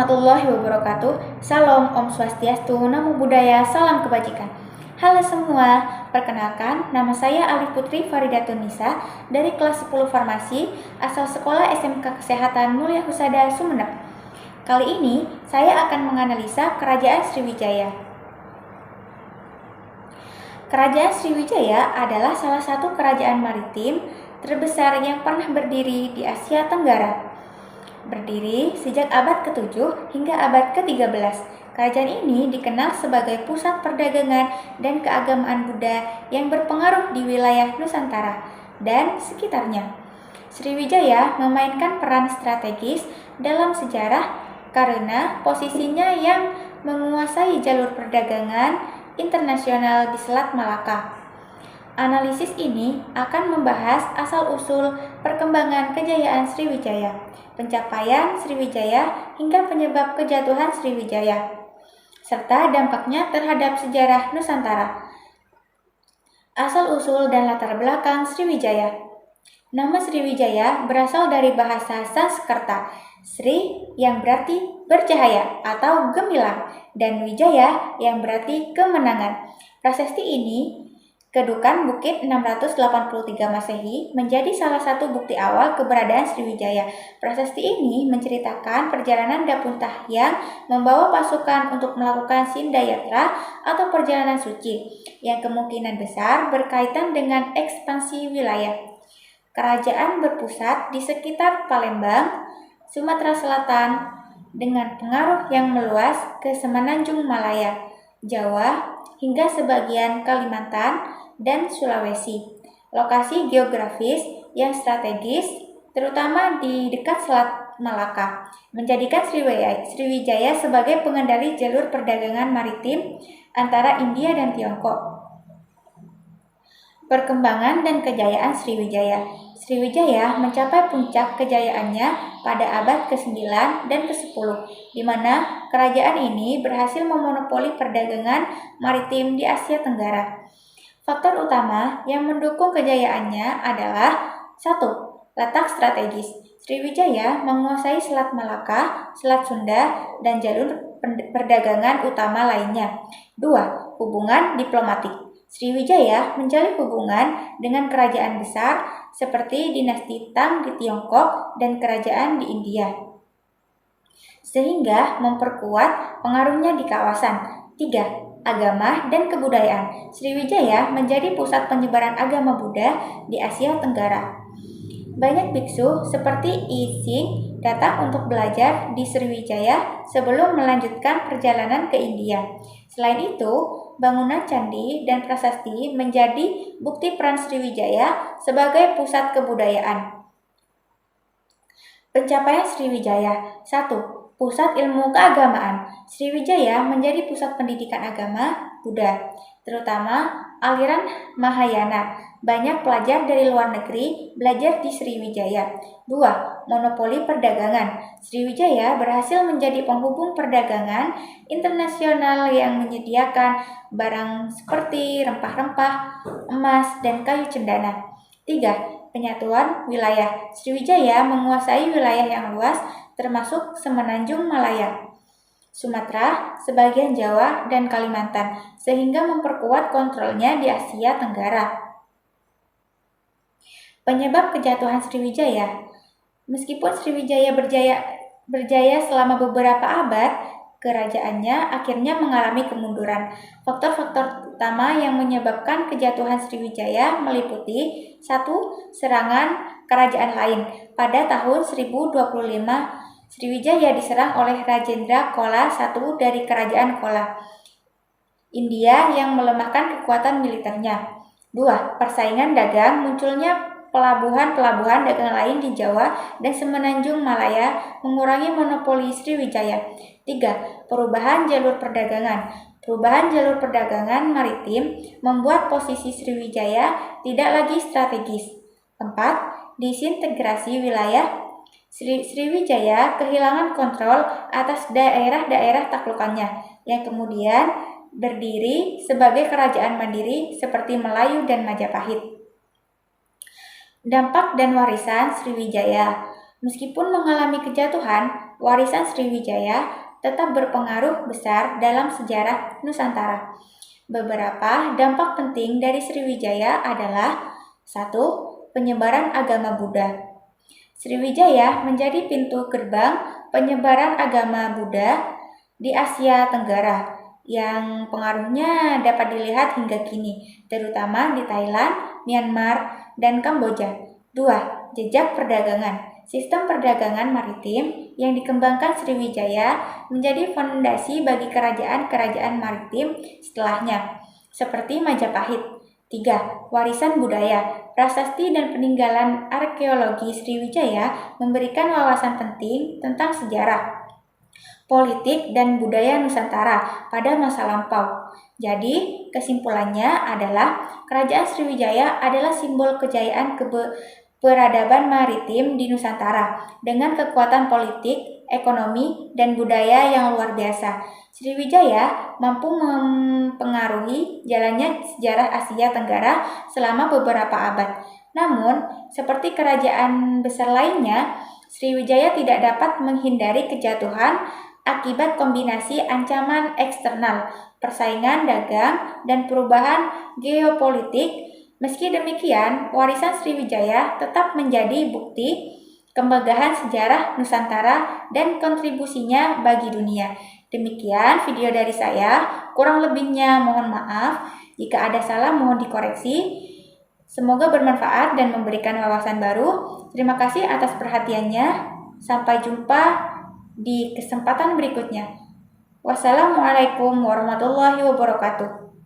warahmatullahi wabarakatuh. Salam, Om Swastiastu, Namo Buddhaya, salam kebajikan. Halo semua, perkenalkan nama saya Alif Putri Faridatun Nisa dari kelas 10 Farmasi asal Sekolah SMK Kesehatan Mulia Husada Sumeneb. Kali ini saya akan menganalisa Kerajaan Sriwijaya. Kerajaan Sriwijaya adalah salah satu kerajaan maritim terbesar yang pernah berdiri di Asia Tenggara. Berdiri sejak abad ke-7 hingga abad ke-13, kerajaan ini dikenal sebagai pusat perdagangan dan keagamaan Buddha yang berpengaruh di wilayah Nusantara dan sekitarnya. Sriwijaya memainkan peran strategis dalam sejarah karena posisinya yang menguasai jalur perdagangan internasional di Selat Malaka. Analisis ini akan membahas asal-usul perkembangan kejayaan Sriwijaya, pencapaian Sriwijaya hingga penyebab kejatuhan Sriwijaya, serta dampaknya terhadap sejarah Nusantara. Asal-usul dan latar belakang Sriwijaya. Nama Sriwijaya berasal dari bahasa Sanskerta, Sri yang berarti bercahaya atau gemilang, dan Wijaya yang berarti kemenangan. Prasasti ini, Kedukan Bukit 683 Masehi, menjadi salah satu bukti awal keberadaan Sriwijaya. Prasasti ini menceritakan perjalanan Dapuntah yang membawa pasukan untuk melakukan Sindayatra atau perjalanan suci, yang kemungkinan besar berkaitan dengan ekspansi wilayah. Kerajaan berpusat di sekitar Palembang, Sumatera Selatan, dengan pengaruh yang meluas ke Semenanjung Malaya, Jawa, hingga sebagian Kalimantan dan Sulawesi. Lokasi geografis yang strategis, terutama di dekat Selat Malaka, menjadikan Sriwijaya sebagai pengendali jalur perdagangan maritim antara India dan Tiongkok. Perkembangan dan kejayaan Sriwijaya. Sriwijaya mencapai puncak kejayaannya pada abad ke-9 dan ke-10, di mana kerajaan ini berhasil memonopoli perdagangan maritim di Asia Tenggara. Faktor utama yang mendukung kejayaannya adalah 1. Letak strategis. Sriwijaya menguasai Selat Malaka, Selat Sunda, dan jalur perdagangan utama lainnya. 2. Hubungan diplomatik. Sriwijaya menjalin hubungan dengan kerajaan besar seperti dinasti Tang di Tiongkok dan kerajaan di India, sehingga memperkuat pengaruhnya di kawasan. 3. Agama dan kebudayaan. Sriwijaya menjadi pusat penyebaran agama Buddha di Asia Tenggara. Banyak biksu seperti I Ching datang untuk belajar di Sriwijaya sebelum melanjutkan perjalanan ke India. Selain itu, bangunan candi dan prasasti menjadi bukti peran Sriwijaya sebagai pusat kebudayaan. Pencapaian Sriwijaya. 1. Pusat ilmu keagamaan. Sriwijaya menjadi pusat pendidikan agama Buddha, terutama aliran Mahayana. Banyak pelajar dari luar negeri belajar di Sriwijaya. 2. Monopoli perdagangan. Sriwijaya berhasil menjadi penghubung perdagangan internasional yang menyediakan barang seperti rempah-rempah, emas, dan kayu cendana. 3. Penyatuan wilayah. Sriwijaya menguasai wilayah yang luas termasuk Semenanjung Malaya, Sumatera, sebagian Jawa, dan Kalimantan, sehingga memperkuat kontrolnya di Asia Tenggara. Penyebab kejatuhan Sriwijaya. Meskipun Sriwijaya berjaya selama beberapa abad, kerajaannya akhirnya mengalami kemunduran. Faktor-faktor utama yang menyebabkan kejatuhan Sriwijaya meliputi 1. Serangan kerajaan lain. Pada tahun 1025, Sriwijaya diserang oleh Rajendra Chola I dari kerajaan Chola, India yang melemahkan kekuatan militernya. 2. Persaingan dagang. Munculnya pelabuhan-pelabuhan dagang lain di Jawa dan Semenanjung Malaya mengurangi monopoli Sriwijaya. 3. Perubahan jalur perdagangan. Perubahan jalur perdagangan maritim membuat posisi Sriwijaya tidak lagi strategis. 4. Disintegrasi wilayah. Sriwijaya kehilangan kontrol atas daerah-daerah taklukannya, yang kemudian berdiri sebagai kerajaan mandiri seperti Melayu dan Majapahit. Dampak dan warisan Sriwijaya. Meskipun mengalami kejatuhan, warisan Sriwijaya tetap berpengaruh besar dalam sejarah Nusantara. Beberapa dampak penting dari Sriwijaya adalah: 1. Penyebaran agama Buddha. Sriwijaya menjadi pintu gerbang penyebaran agama Buddha di Asia Tenggara yang pengaruhnya dapat dilihat hingga kini, terutama di Thailand, Myanmar, dan Kamboja. 2. Jejak perdagangan. Sistem perdagangan maritim yang dikembangkan Sriwijaya menjadi fondasi bagi kerajaan-kerajaan maritim setelahnya, seperti Majapahit. 3. Warisan budaya. Prasasti dan peninggalan arkeologi Sriwijaya memberikan wawasan penting tentang sejarah, politik, dan budaya Nusantara pada masa lampau. Jadi, kesimpulannya adalah Kerajaan Sriwijaya adalah simbol kejayaan peradaban maritim di Nusantara dengan kekuatan politik, ekonomi, dan budaya yang luar biasa. Sriwijaya mampu mempengaruhi jalannya sejarah Asia Tenggara selama beberapa abad. Namun, seperti kerajaan besar lainnya, Sriwijaya tidak dapat menghindari kejatuhan akibat kombinasi ancaman eksternal, persaingan dagang, dan perubahan geopolitik. Meski demikian, warisan Sriwijaya tetap menjadi bukti kemegahan sejarah Nusantara dan kontribusinya bagi dunia. Demikian video dari saya, kurang lebihnya mohon maaf. Jika ada salah mohon dikoreksi. Semoga bermanfaat dan memberikan wawasan baru. Terima kasih atas perhatiannya. Sampai jumpa di kesempatan berikutnya. Wassalamualaikum warahmatullahi wabarakatuh.